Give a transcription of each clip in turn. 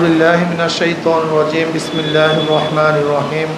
बिल्लाहि मिनश्शैतानिर रजीम बिस्मिल्लाहिर रहमानिर रहीम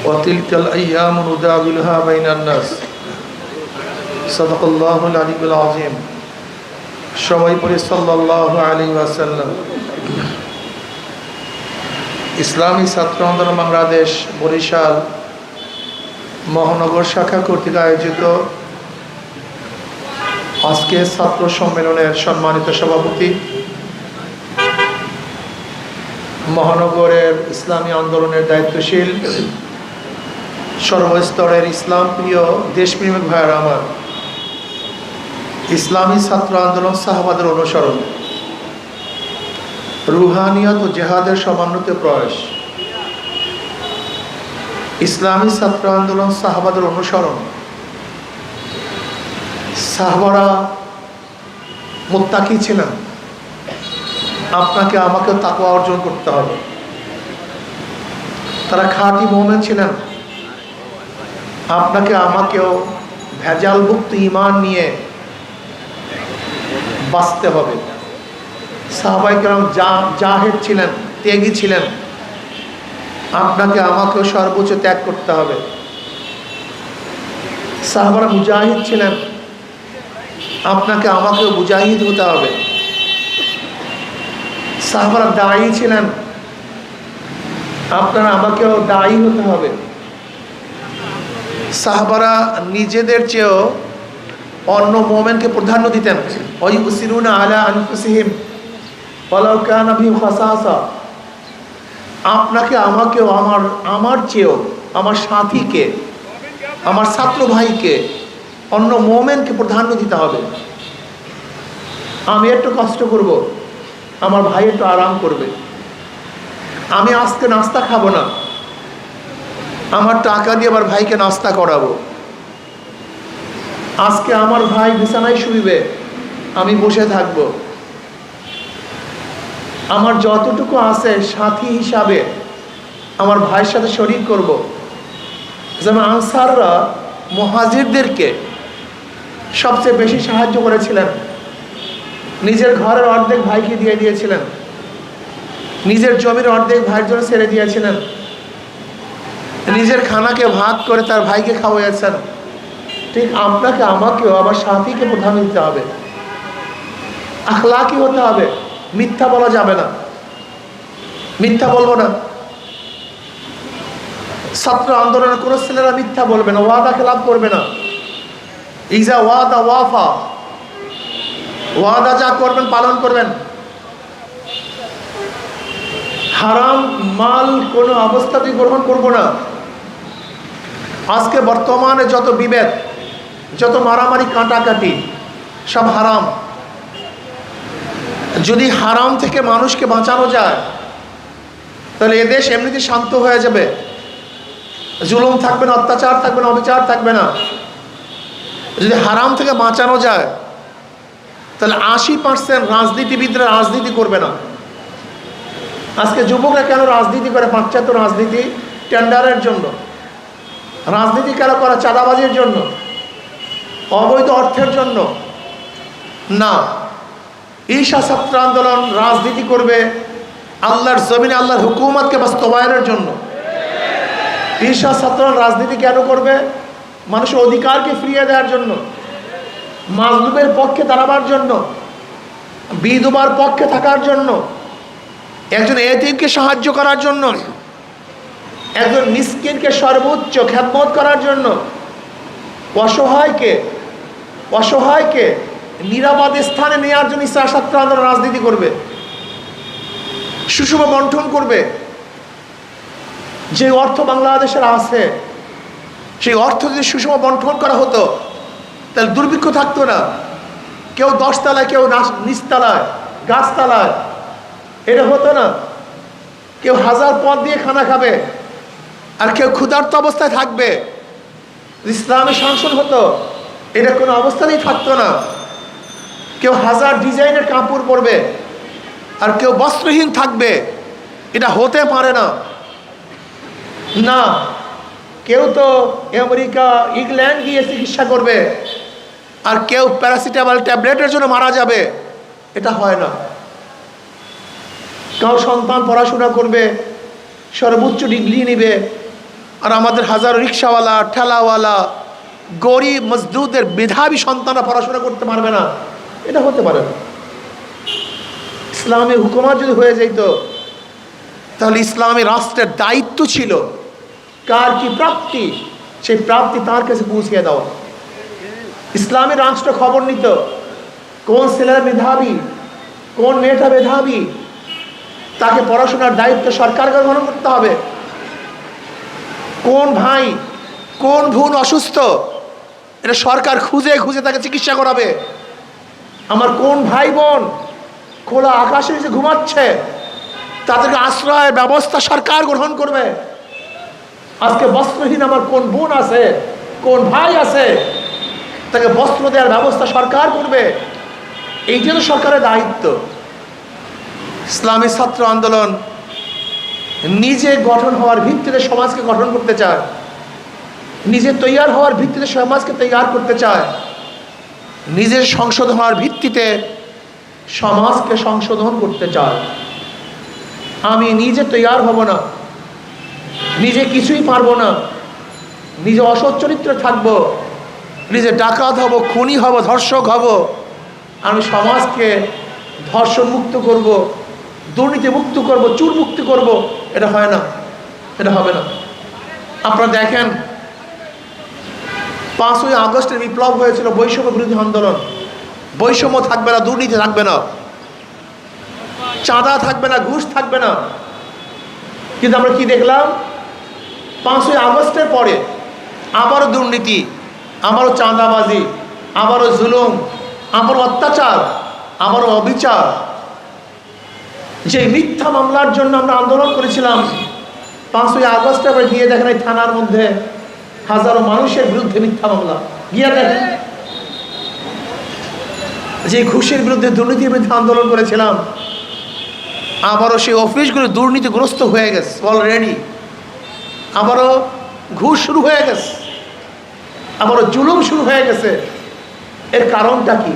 व तिलकल अय्यामु नुदाविलुहा बैनान नास सदाकाल्लाहुल अलियुल अज़ीम। सबाई पढ़े सल्लल्लाहु अलैहि वसल्लम। ইসলামী ছাত্র আন্দোলন বাংলাদেশ বরিশাল মহানগর শাখা কর্তৃক আয়োজিত আজকে ছাত্র সম্মেলনের সম্মানিত সভাপতি, মহানগরের ইসলামী আন্দোলনের দায়িত্বশীল সর্বস্তরের ইসলাম প্রিয় দেশপ্রেমিক ভাইয়েরা আমার, ইসলামী ছাত্র আন্দোলন সাহাবাদের অনুসরণ, রুহানিয়ত ও জেহাদের সমন্বিত প্রয়াস। ইসলামী ছাত্র আন্দোলন সাহাবাদের অনুসরণ। সাহাবারা মুত্তাকি ছিলেন। আপনাকে আমাকেও তাকওয়া অর্জন করতে হবে। তারা খাঁটি মুমিন ছিলেন। আপনাকে আমাকেও ভেজালমুক্ত ঈমান নিয়ে বাঁচতে হবে। সাহাবায়ে কেরাম জাহেদ ছিলেন, ত্যাগী ছিলেন। আপনাকে আমাকেও সর্বোচ্চ ত্যাগ করতে হবে। সাহাবারা মুজাহিদ ছিলেন। আপনাকে আমাকেও মুজাহিদ হতে হবে। সাহাবারা দায়ী ছিলেন। আপনারা আমাকেও দায়ী হতে হবে। সাহাবারা নিজেদের চেয়েও অন্য মুমিনকে প্রাধান্য দিতেন। ওয়ায়ুসিরুনা আলা আনফুসিহিম ওয়ালাউ কানা বিহিম খাসাসা। আপনাকে আমাকেও আমার চেয়েও আমার সাথীকে, আমার ছাত্র ভাইকে, অন্য মুমিনকে প্রাধান্য দিতে হবে। আমি একটু কষ্ট করব, আমার ভাই একটু আরাম করবে। আমি আজকে নাস্তা খাবো না, আমার টাকা দিয়ে আমার ভাইকে নাস্তা করাবো। আজকে আমার ভাই বিছানায় শুইবে, আমি বসে থাকবো। আমার যতটুকু আছে সাথী হিসাবে আমার ভাইয়ের সাথে শরীক করব। যেমন আনসাররা মুহাজিরদেরকে সবচেয়ে বেশি সাহায্য করেছিলেন। নিজের ঘরের অর্ধেক ভাইকে দিয়ে দিয়েছিলেন, নিজের জমির অর্ধেক ভাইয়ের জন্য ছেড়ে দিয়েছিলেন, নিজের খানাকে ভাগ করে তার ভাইকে খাওয়াইয়েছেন। ঠিক আপনাকে আমাকেও আমার সাথীকে প্রাধান্য দিতে হবে। আখলাকি হতে হবে। মিথ্যা বলা যাবে না, মিথ্যা বলবো না। ছাত্র আন্দোলনের কোনো ছেলেরা মিথ্যা বলবে না, ওয়াদা খেলাপ করবে না। ইজা ওয়াদা ওয়াফা, ওয়াদা যা করবেন পালন করবেন। হারাম মাল কোনো অবস্থাতেই গ্রহণ করব না। আজকে বর্তমানে যত বিভেদ, যত মারামারি কাটাকাটি সব হারাম। যদি হারাম থেকে মানুষকে বাঁচানো যায় তাহলে এদেশ এমনিতে শান্ত হয়ে যাবে। জুলুম থাকবে না, অত্যাচার থাকবে না, অবিচার থাকবে না। যদি হারাম থেকে বাঁচানো যায় তাহলে 80% রাজনীতিবিদরা রাজনীতি করবে না। আজকে যুবকরা কেন রাজনীতি করে? পাশ্চাত্য রাজনীতি টেন্ডারের জন্য। রাজনীতি কেন করে? চাঁদাবাজির জন্য, অবৈধ অর্থের জন্য না। ঈশা ছাত্র আন্দোলন রাজনীতি করবে আল্লাহর জমিনে আল্লাহর হুকুমতকে বাস্তবায়নের জন্য। ঈশা ছাত্র রাজনীতি কেন করবে? মানুষের অধিকারকে ফিরিয়ে দেওয়ার জন্য, মাজলুমের পক্ষে দাঁড়াবার জন্য, বিধবার পক্ষে থাকার জন্য, একজন এতিমকে সাহায্য করার জন্য, একজন মিসকিনকে সর্বোচ্চ খেদমত করার জন্য, অসহায়কে নিরাপদ স্থানে নেওয়ার জন্য ঈশা ছাত্র আন্দোলন রাজনীতি করবে। সুষম বন্টন করবে। যে অর্থ বাংলাদেশের আছে সেই অর্থ যদি সুষম বন্টন করা হতো তাহলে দুর্ভিক্ষ থাকতো না। কেউ 10 তলায়, কেউ নিচতলায়, গাছতলায়, এটা হতো না। কেউ 1000 পদ দিয়ে খানা খাবে আর কেউ ক্ষুধার্ত অবস্থায় থাকবে। ইসলামী শাসন হতো, এটা কোনো অবস্থাতেই থাকতো না। কেউ 1000 ডিজাইনের কাপড় পরবে আর কেউ বস্ত্রহীন থাকবে, এটা হতে পারে না। না, কেউ তো আমেরিকা, ইংল্যান্ড গিয়ে চিকিৎসা করবে আর কেউ প্যারাসিটামল ট্যাবলেটের জন্য মারা যাবে, এটা হয় না। কারো সন্তান পড়াশোনা করবে, সর্বোচ্চ ডিগ্রি নেবে, আর আমাদের হাজারো রিক্সাওয়ালা, ঠেলাওয়ালা, গরিব মজদুরদের মেধাবী সন্তানরা পড়াশোনা করতে পারবে না। এটা হতে পারে না। ইসলামী হুকুমত যদি হয়ে যেত, তাহলে ইসলামী রাষ্ট্রের দায়িত্ব ছিল কার কি প্রাপ্তি, সেই প্রাপ্তি তার কাছে পৌঁছিয়ে দেওয়া। ইসলামী রাষ্ট্র খবর নিত কোন ছেলেরা মেধাবী, কোন মেয়েটা মেধাবী, তাকে পড়াশোনার দায়িত্ব সরকারকে গ্রহণ করতে হবে। কোন ভাই, কোন বোন অসুস্থ, এটা সরকার খুঁজে খুঁজে তাকে চিকিৎসা করাবে। আমার কোন ভাই বোন খোলা আকাশের নিচে ঘুমাচ্ছে, তাদেরকে আশ্রয়ের ব্যবস্থা সরকার গ্রহণ করবে। আজকে বস্ত্রহীন আমার কোন বোন আছে, কোন ভাই আছে, তাকে বস্ত্র দেওয়ার ব্যবস্থা সরকার করবে। এইটা তো সরকারের দায়িত্ব। ইসলামী ছাত্র আন্দোলন নিজে গঠন হওয়ার ভিত্তিতে সমাজকে গঠন করতে চায়, নিজে তৈয়ার হওয়ার ভিত্তিতে সমাজকে তৈয়ার করতে চায়, নিজের সংশোধন হওয়ার ভিত্তিতে সমাজকে সংশোধন করতে চায়। আমি নিজে তৈয়ার হব না, নিজে কিছুই পারবো না, নিজে অসৎ চরিত্র থাকবো, নিজে ডাকাত হব, খুনি হব, ধর্ষক হব, আমি সমাজকে ধর্ষণ মুক্ত করব, দুর্নীতি মুক্ত করব, চুর মুক্ত করব, এটা হয় না, এটা হবে না। আপনারা দেখেন 5ই আগস্টের বিপ্লব হয়েছিল, বৈষম্য বিরোধী আন্দোলন। বৈষম্য থাকবে না, দুর্নীতি থাকবে না, চাঁদা থাকবে না, ঘুষ থাকবে না। কিন্তু আমরা কি দেখলাম? 5ই আগস্টের পরে আবারও দুর্নীতি, আবারও চাঁদাবাজি, আবারও জুলুম, আবারও অত্যাচার, আবারও অবিচার। যে মিথ্যা মামলার জন্য আমরা আন্দোলন করেছিলাম, 5ই আগস্টে আবার গিয়ে দেখেন এই থানার মধ্যে হাজারো মানুষের বিরুদ্ধে মিথ্যা মামলা। গিয়ে দেখেন যে ঘুষের বিরুদ্ধে, দুর্নীতির বিরুদ্ধে আন্দোলন করেছিলাম, আবারও সেই অফিসগুলো দুর্নীতিগ্রস্ত হয়ে গেছে অলরেডি। আবারও ঘুষ শুরু হয়ে গেছে, আবারও জুলুম শুরু হয়ে গেছে। এর কারণটা কি?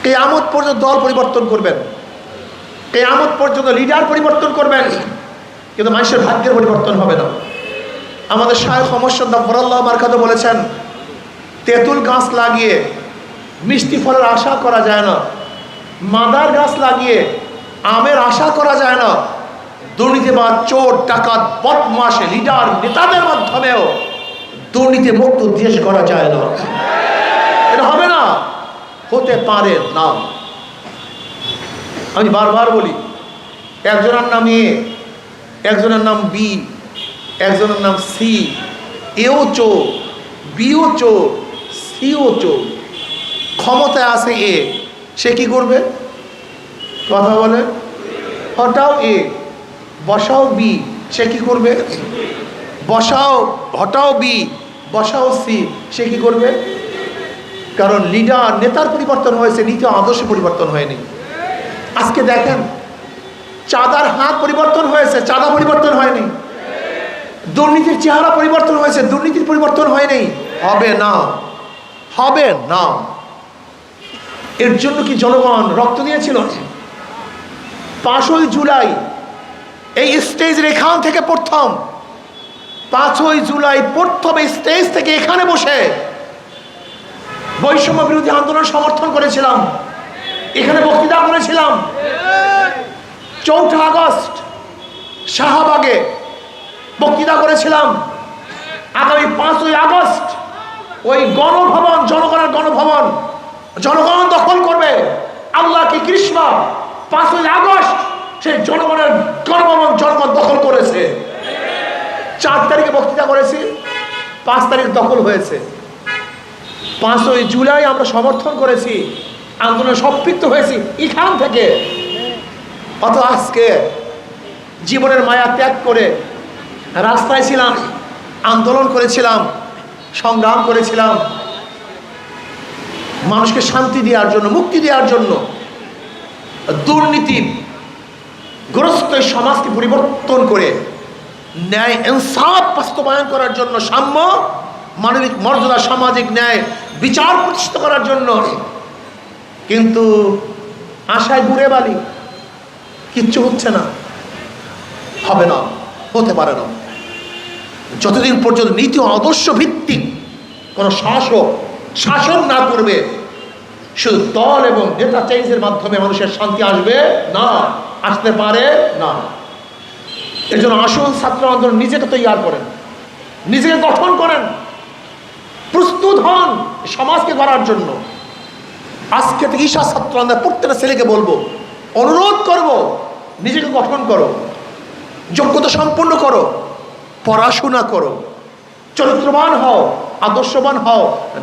কিয়ামত পর্যন্ত দল পরিবর্তন করবেন, কিয়ামত পর্যন্ত লিডার পরিবর্তন করবেন, কিন্তু মানুষের ভাগ্যের পরিবর্তন হবে না। আমাদের শায়খ মুহাম্মদ গফফারুল্লাহ বারকাতুহু বলেছেন, তেঁতুল গাছ লাগিয়ে মিষ্টি ফলের আশা করা যায় না, মাদার গাছ লাগিয়ে আমের আশা করা যায় না। দুর্নীতিবাজ, চোর, ডাকাত, বদমাশ, লিডার, নেতাদের মাধ্যমেও দুর্নীতি মুক্ত দেশ করা যায় না। এটা হবে না, হতে পারে না। আমি বারবার বলি, একজনের নাম এ, একজনের নাম বি, একজনের নাম সি। এও চোর, বিও চোর, সিও চোর। ক্ষমতায় আছে এ, সে কি করবে? কথা বলে, হটাও এ, বসাও বি, সে কি করবে? বসাও, হটাও বি, বসাও সি, সে কি করবে? কারণ লিডার, নেতার পরিবর্তন হয়েছে, নীতি আদর্শ পরিবর্তন হয়নি। আজকে দেখেন চাঁদার হাত পরিবর্তন হয়েছে, চাঁদা পরিবর্তন হয়নি। দুর্নীতির চেহারা পরিবর্তন হয়েছে, দুর্নীতির পরিবর্তন হয়নি। হবে না, হবে না। এর জন্য কি জনগণ রক্ত দিয়েছিল? 5ই জুলাই এই স্টেজের এখান থেকে প্রথম, 5ই জুলাই প্রথম স্টেজ থেকে এখানে বসে বৈষম্য বিরোধী আন্দোলন সমর্থন করেছিলাম, এখানে বক্তৃতা করেছিলাম। 4 আগস্ট শাহবাগে বক্তৃতা করেছিলাম। আগামী 5ই আগস্ট ওই গণভবন, জনগণের গণভবন জনগণ দখল করবে। আল্লাহ কি কৃষ্ণা, 5ই আগস্ট সেই জনগণের গণভবন জনগণ দখল করেছে। 4 তারিখে বক্তৃতা করেছি, 5 তারিখ দখল হয়েছে। 5ই জুলাই আমরা সমর্থন করেছি, আন্দোলনে সম্পৃক্ত হয়েছি এখান থেকে। অত আজকে জীবনের মায়া ত্যাগ করে রাস্তায় ছিলাম, আন্দোলন করেছিলাম, সংগ্রাম করেছিলাম মানুষকে শান্তি দেওয়ার জন্য, মুক্তি দেওয়ার জন্য। দুর্নীতি গ্রস্ত সমাজকে পরিবর্তন করে ন্যায় ইনসাফ বাস্তবায়ন করার জন্য, সাম্য, মানবিক মর্যাদা, সামাজিক ন্যায়, বিচার প্রতিষ্ঠিত করার জন্য। কিন্তু আশায় ঘুরে বালি, কিচ্ছু হচ্ছে না, হবে না, হতে পারে না। যতদিন পর্যন্ত নীতি ও আদর্শ ভিত্তিক কোনো শাসন না করবে, শুধু দল এবং নেতা চেঞ্জের মাধ্যমে মানুষের শান্তি আসবে না, আসতে পারে না। এর জন্য আসল ছাত্র আন্দোলন নিজেকে তৈরি করেন, নিজেকে গঠন করেন, প্রস্তুত হন সমাজকে গড়ার জন্য। আজকে থেকে ঈশা ছাত্র আন্দোলন প্রত্যেকটা ছেলেকে বলবো, অনুরোধ করব, নিজেকে গঠন করো, যোগ্যতা সম্পন্ন করো, পড়াশোনা করো, চরিত্রবান হও, আদর্শবান হও,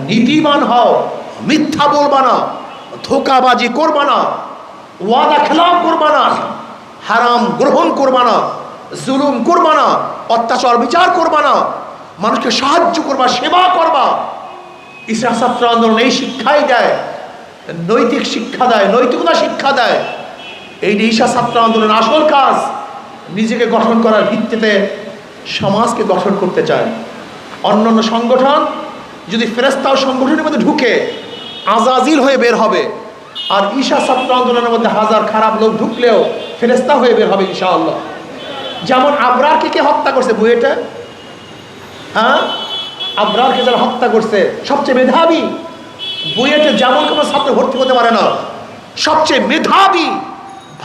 নীতিবান হও, মিথ্যা বলবা না, ধোঁকাবাজি করবা না, ওয়াদা খেলাফ করবা না, হারাম গ্রহণ করবা না, জুলুম করবা না, অত্যাচার বিচার করবা না, মানুষকে সাহায্য করবা, সেবা করবা। ঈশা ছাত্র আন্দোলন এই শিক্ষাই দেয়, নৈতিক শিক্ষা দেয়, নৈতিকতা শিক্ষা দেয়। এই ঈশা ছাত্র আন্দোলনের আসল কাজ নিজেকে গঠন করার ভিত্তিতে সমাজকে গঠন করতে চায়। অন্যান্য সংগঠন যদি ফেরেশতা সংগঠনের মধ্যে ঢুকে আজাজিল হয়ে বের হবে, আর ঈশা ছাত্র আন্দোলনের মধ্যে হাজার খারাপ লোক ঢুকলেও ফেরেশতা হয়ে বের হবে ইনশাআল্লাহ। যেমন আবরারকে কে হত্যা করছে বুয়েটে? হ্যাঁ, আবরারকে যারা হত্যা করছে সবচেয়ে মেধাবী, বুয়েটে যেমন কোনো ছাত্র ভর্তি হতে পারে না, সবচেয়ে মেধাবী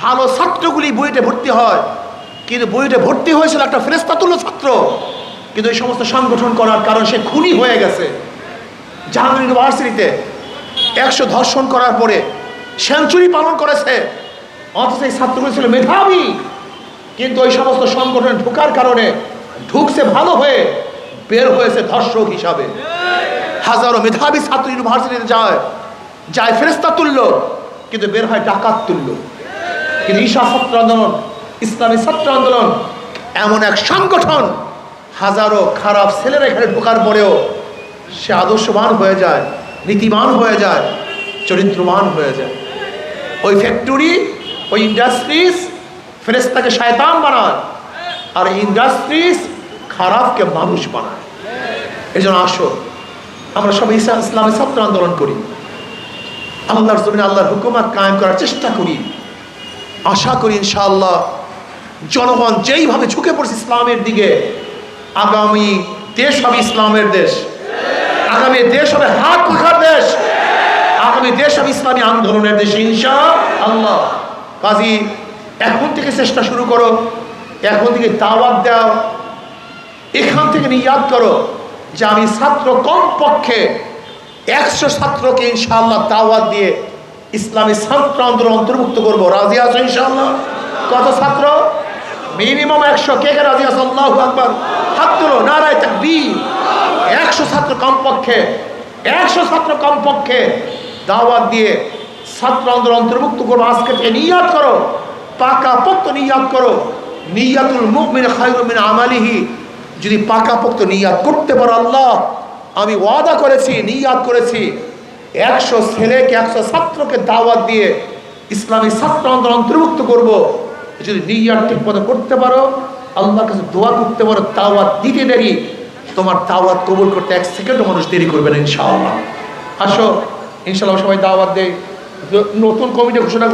ভালো ছাত্রগুলি বুয়েটে ভর্তি হয়। কিন্তু বুয়েটে ভর্তি হয়েছিল একটা ফেরেশতাতুল্য ছাত্র, কিন্তু এই সমস্ত সংগঠন করার কারণ সে খুনি হয়ে গেছে। জাহাঙ্গীর ইউনিভার্সিটিতে 100 ধর্ষণ করার পরে সেঞ্চুরি পালন করেছে, অথচ এই ছাত্রগুলি ছিল মেধাবী, কিন্তু ওই সমস্ত সংগঠনে ঢোকার কারণে ঢুকছে ভালো হয়ে, বের হয়েছে ধর্ষক হিসাবে। হাজারো মেধাবী ছাত্র ইউনিভার্সিটিতে যায় ফেরেশতা তুল্য, কিন্তু বের হয় ডাকাত তুল্য। কিন্তু ঈশা ছাত্র আন্দোলন, ইসলামী ছাত্র আন্দোলন এমন এক সংগঠন, হাজারো খারাপ ছেলেরা এখানে ঢোকার পরেও সে আদর্শবান হয়ে যায়, নীতিবান হয়ে যায়, চরিত্রবান হয়ে যায়। ওই ফ্যাক্টরি, ওই ইন্ডাস্ট্রিজ ফেরেশতাকে শয়তান বানায়, আর ইন্ডাস্ট্রিজ খারাপকে মানুষ বানায়। এই জন্য আসো আমরা সবাই ইসলামী ছাত্র আন্দোলন করি, আল্লাহর জমিনে আল্লাহর হুকুমত কায়েম করার চেষ্টা করি। আশা করি ইনশাআল্লাহ জনগণ যেইভাবে ঝুঁকে পড়ছে ইসলামের দিকে, আগামী দেশ হবে ইসলামের দেশ, আগামী দেশ হবে হাত পাখার দেশ, আগামী দেশ হবে ইসলামী আন্দোলনের দেশ ইনশাআল্লাহ। কাজী এখন থেকে চেষ্টা শুরু করো, এখন থেকে দাওয়াত দাও, এখান থেকে নিয়াত করো যে আমি ছাত্র কমপক্ষে 100 ছাত্রকে ইনশাআল্লাহ দাওয়াত দিয়ে ইসলামী ছাত্র আন্দোলন অন্তর্ভুক্ত করবো। রাজি আছো ইনশাআল্লাহ? কত ছাত্র? মিনিমাম 100। কে কে রাজি আছো? আল্লাহু আকবার, হাত তুলো, নারায়ে তাকবীর। 100 ছাত্র কমপক্ষে, 100 ছাত্র কমপক্ষে দাওয়াত দিয়ে ছাত্র আন্দোলন অন্তর্ভুক্ত করবো। আজকে থেকে নিয়াত করো, পাকাপোক্ত নিয়াত করো। নিয়াতুল মুমিন খায়রুম মিন আমালিহি। যদি পাকাপোক্ত নিয়াত করতে পারো, আল্লাহ আমি ওয়াদা করেছি, নিয়াত করেছি 100 ছেলেকে, 100 ছাত্রকে দাওয়াত দিয়ে ইসলামী ছাত্র আন্দোলন অন্তর্ভুক্ত করব। যদি নিয়াত ঠিক মতো করতে পারো, আল্লাহর কাছে দোয়া করতে পারো, দাওয়াত দিতে দেরি, তোমার দাওয়াত কবুল করতে 1 সেকেন্ডও মানুষ দেরি করবে না ইনশাআল্লাহ। আসো ইনশাআল্লাহ সবাই দাওয়াত দেই। নতুন কমিটি ঘোষণা